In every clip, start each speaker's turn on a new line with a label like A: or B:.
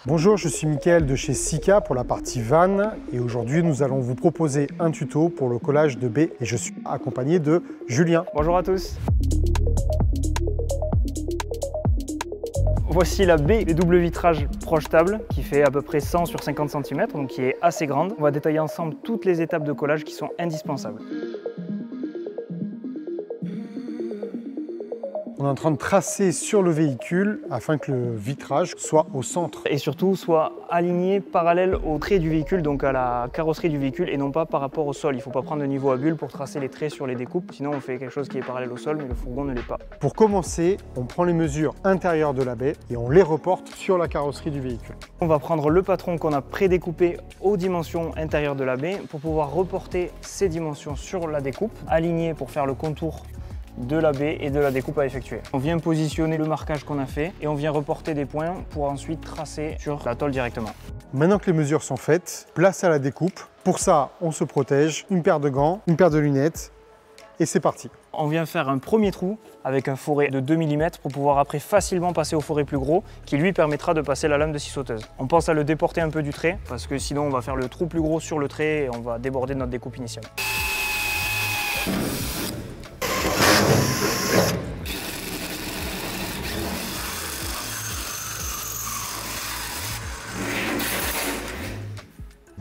A: Bonjour, je suis Mickaël de chez Sika pour la partie van et aujourd'hui nous allons vous proposer un tuto pour le collage de baies et je suis accompagné de Julien.
B: Bonjour à tous. Voici la baie des double vitrage projetable qui fait à peu près 100 sur 50 cm, donc qui est assez grande. On va détailler ensemble toutes les étapes de collage qui sont indispensables.
A: On est en train de tracer sur le véhicule afin que le vitrage soit au centre.
B: Et surtout soit aligné parallèle au trait du véhicule, donc à la carrosserie du véhicule et non pas par rapport au sol. Il ne faut pas prendre de niveau à bulle pour tracer les traits sur les découpes, sinon on fait quelque chose qui est parallèle au sol mais le fourgon ne l'est pas.
A: Pour commencer, on prend les mesures intérieures de la baie et on les reporte sur la carrosserie du véhicule.
B: On va prendre le patron qu'on a prédécoupé aux dimensions intérieures de la baie pour pouvoir reporter ces dimensions sur la découpe, aligner pour faire le contour de la baie et de la découpe à effectuer. On vient positionner le marquage qu'on a fait et on vient reporter des points pour ensuite tracer sur la tôle directement.
A: Maintenant que les mesures sont faites, place à la découpe. Pour ça, on se protège, une paire de gants, une paire de lunettes et c'est parti.
B: On vient faire un premier trou avec un foret de 2 mm pour pouvoir après facilement passer au foret plus gros qui lui permettra de passer la lame de scie sauteuse. On pense à le déporter un peu du trait parce que sinon on va faire le trou plus gros sur le trait et on va déborder de notre découpe initiale.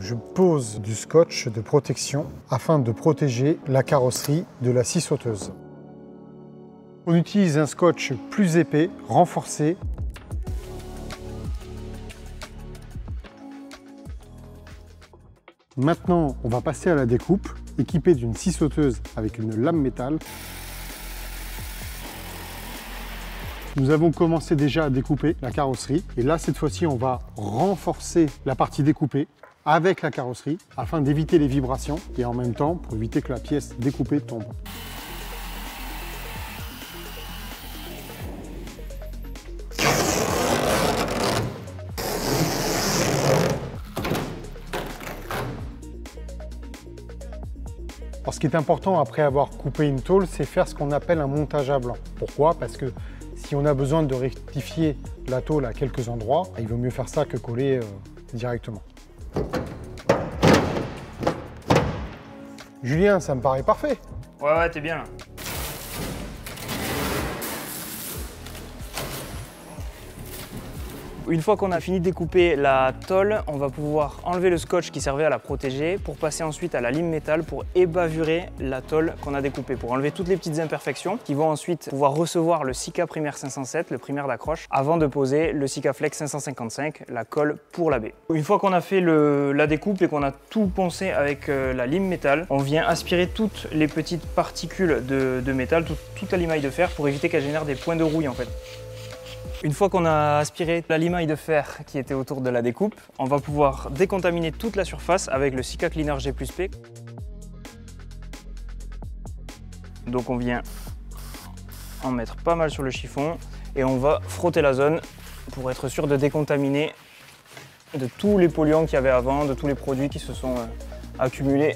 A: Je pose du scotch de protection afin de protéger la carrosserie de la scie sauteuse. On utilise un scotch plus épais, renforcé. Maintenant, on va passer à la découpe, équipée d'une scie sauteuse avec une lame métal. Nous avons commencé déjà à découper la carrosserie et là, cette fois-ci, on va renforcer la partie découpée avec la carrosserie afin d'éviter les vibrations et en même temps pour éviter que la pièce découpée tombe. Alors, ce qui est important après avoir coupé une tôle, c'est faire ce qu'on appelle un montage à blanc. Pourquoi? Parce que si on a besoin de rectifier la tôle à quelques endroits, il vaut mieux faire ça que coller directement. Julien, ça me paraît parfait.
B: Ouais, t'es bien là. Une fois qu'on a fini de découper la tôle, on va pouvoir enlever le scotch qui servait à la protéger pour passer ensuite à la lime métal pour ébavurer la tôle qu'on a découpée, pour enlever toutes les petites imperfections qui vont ensuite pouvoir recevoir le Sika Primaire 507, le primaire d'accroche, avant de poser le Sika Flex 555, la colle pour la baie. Une fois qu'on a fait la découpe et qu'on a tout poncé avec la lime métal, on vient aspirer toutes les petites particules de métal, toute la limaille de fer pour éviter qu'elle génère des points de rouille en fait. Une fois qu'on a aspiré la limaille de fer qui était autour de la découpe, on va pouvoir décontaminer toute la surface avec le Sika Cleaner G+P. Donc on vient en mettre pas mal sur le chiffon et on va frotter la zone pour être sûr de décontaminer de tous les polluants qu'il y avait avant, de tous les produits qui se sont accumulés.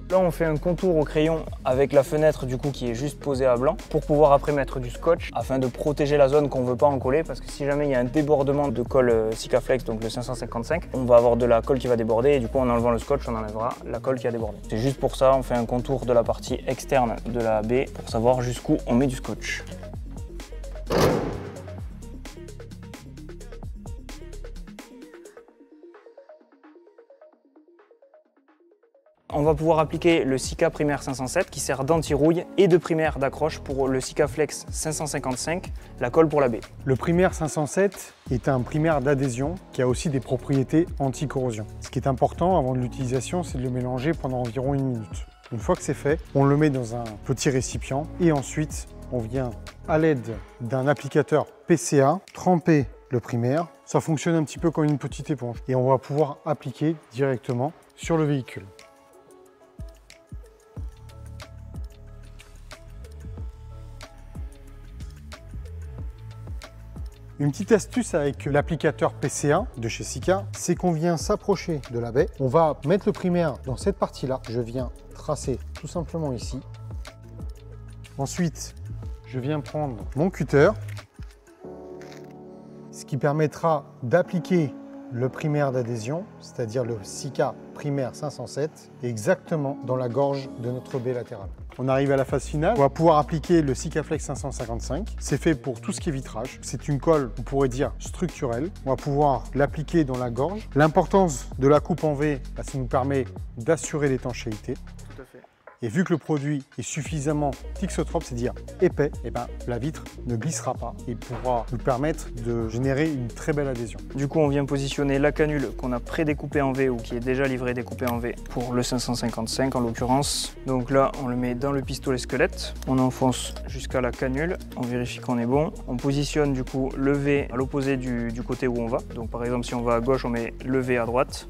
B: Là, on fait un contour au crayon avec la fenêtre du coup qui est juste posée à blanc pour pouvoir après mettre du scotch afin de protéger la zone qu'on ne veut pas en coller parce que si jamais il y a un débordement de colle Sika Flex, donc le 555, on va avoir de la colle qui va déborder et du coup en enlevant le scotch, on enlèvera la colle qui a débordé. C'est juste pour ça, on fait un contour de la partie externe de la baie pour savoir jusqu'où on met du scotch. On va pouvoir appliquer le Sika Primaire 507 qui sert d'anti-rouille et de primaire d'accroche pour le Sika Flex 555, la colle pour la baie.
A: Le primaire 507 est un primaire d'adhésion qui a aussi des propriétés anti-corrosion. Ce qui est important avant de l'utilisation, c'est de le mélanger pendant environ 1 minute. Une fois que c'est fait, on le met dans un petit récipient et ensuite on vient à l'aide d'un applicateur PCA tremper le primaire. Ça fonctionne un petit peu comme une petite éponge et on va pouvoir appliquer directement sur le véhicule. Une petite astuce avec l'applicateur PCA de chez Sika, c'est qu'on vient s'approcher de la baie. On va mettre le primaire dans cette partie-là. Je viens tracer tout simplement ici. Ensuite, je viens prendre mon cutter, ce qui permettra d'appliquer le primaire d'adhésion, c'est-à-dire le Sika primaire 507, exactement dans la gorge de notre baie latérale. On arrive à la phase finale. On va pouvoir appliquer le Sikaflex 555. C'est fait pour tout ce qui est vitrage. C'est une colle, on pourrait dire, structurelle. On va pouvoir l'appliquer dans la gorge. L'importance de la coupe en V, ça nous permet d'assurer l'étanchéité.
B: Tout à fait.
A: Et vu que le produit est suffisamment thixotrope, c'est-à-dire épais, et la vitre ne glissera pas et pourra nous permettre de générer une très belle adhésion.
B: Du coup, on vient positionner la canule qu'on a pré-découpée en V ou qui est déjà livrée découpée en V pour le 555 en l'occurrence. Donc là, on le met dans le pistolet squelette, on enfonce jusqu'à la canule, on vérifie qu'on est bon. On positionne du coup le V à l'opposé du côté où on va. Donc par exemple, si on va à gauche, on met le V à droite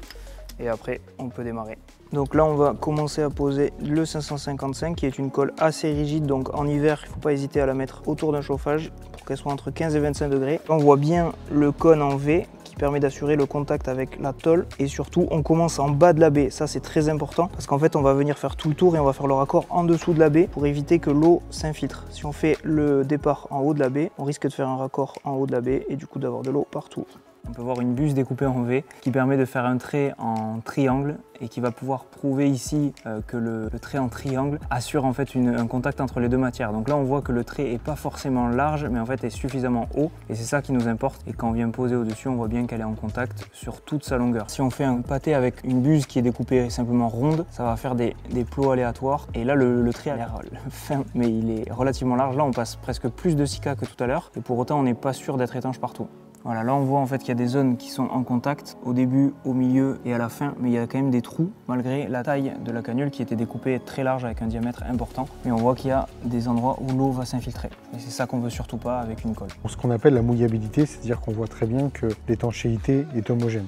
B: et après, on peut démarrer. Donc là, on va commencer à poser le 555 qui est une colle assez rigide. Donc en hiver, il ne faut pas hésiter à la mettre autour d'un chauffage pour qu'elle soit entre 15 et 25 degrés. On voit bien le cône en V qui permet d'assurer le contact avec la tôle. Et surtout, on commence en bas de la baie. Ça, c'est très important parce qu'en fait, on va venir faire tout le tour et on va faire le raccord en dessous de la baie pour éviter que l'eau s'infiltre. Si on fait le départ en haut de la baie, on risque de faire un raccord en haut de la baie et du coup d'avoir de l'eau partout. On peut voir une buse découpée en V qui permet de faire un trait en triangle et qui va pouvoir prouver ici que le trait en triangle assure en fait un contact entre les deux matières. Donc là on voit que le trait n'est pas forcément large mais en fait est suffisamment haut et c'est ça qui nous importe. Et quand on vient poser au-dessus, on voit bien qu'elle est en contact sur toute sa longueur. Si on fait un pâté avec une buse qui est découpée simplement ronde, ça va faire des plots aléatoires et là le trait a l'air fin mais il est relativement large. Là on passe presque plus de Sika que tout à l'heure et pour autant on n'est pas sûr d'être étanche partout. Voilà, là on voit en fait qu'il y a des zones qui sont en contact au début, au milieu et à la fin, mais il y a quand même des trous malgré la taille de la canule qui était découpée très large avec un diamètre important. Mais on voit qu'il y a des endroits où l'eau va s'infiltrer et c'est ça qu'on veut surtout pas avec une colle.
A: Ce qu'on appelle la mouillabilité, c'est-à-dire qu'on voit très bien que l'étanchéité est homogène.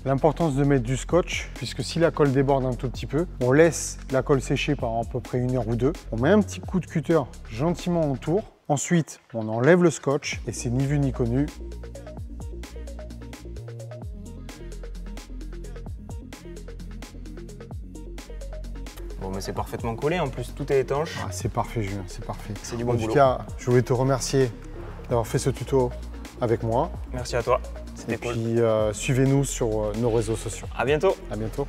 A: L'importance de mettre du scotch, puisque si la colle déborde un tout petit peu, on laisse la colle sécher pendant à peu près 1 heure ou 2. On met un petit coup de cutter gentiment autour. Ensuite, on enlève le scotch et c'est ni vu ni connu.
B: Bon, mais c'est parfaitement collé, en plus tout est étanche.
A: Ah, c'est parfait Julien, c'est parfait.
B: C'est du bon boulot.
A: En tout cas, je voulais te remercier d'avoir fait ce tuto avec moi.
B: Merci à toi, c'était cool.
A: Et puis suivez-nous sur nos réseaux sociaux.
B: À bientôt.
A: À bientôt.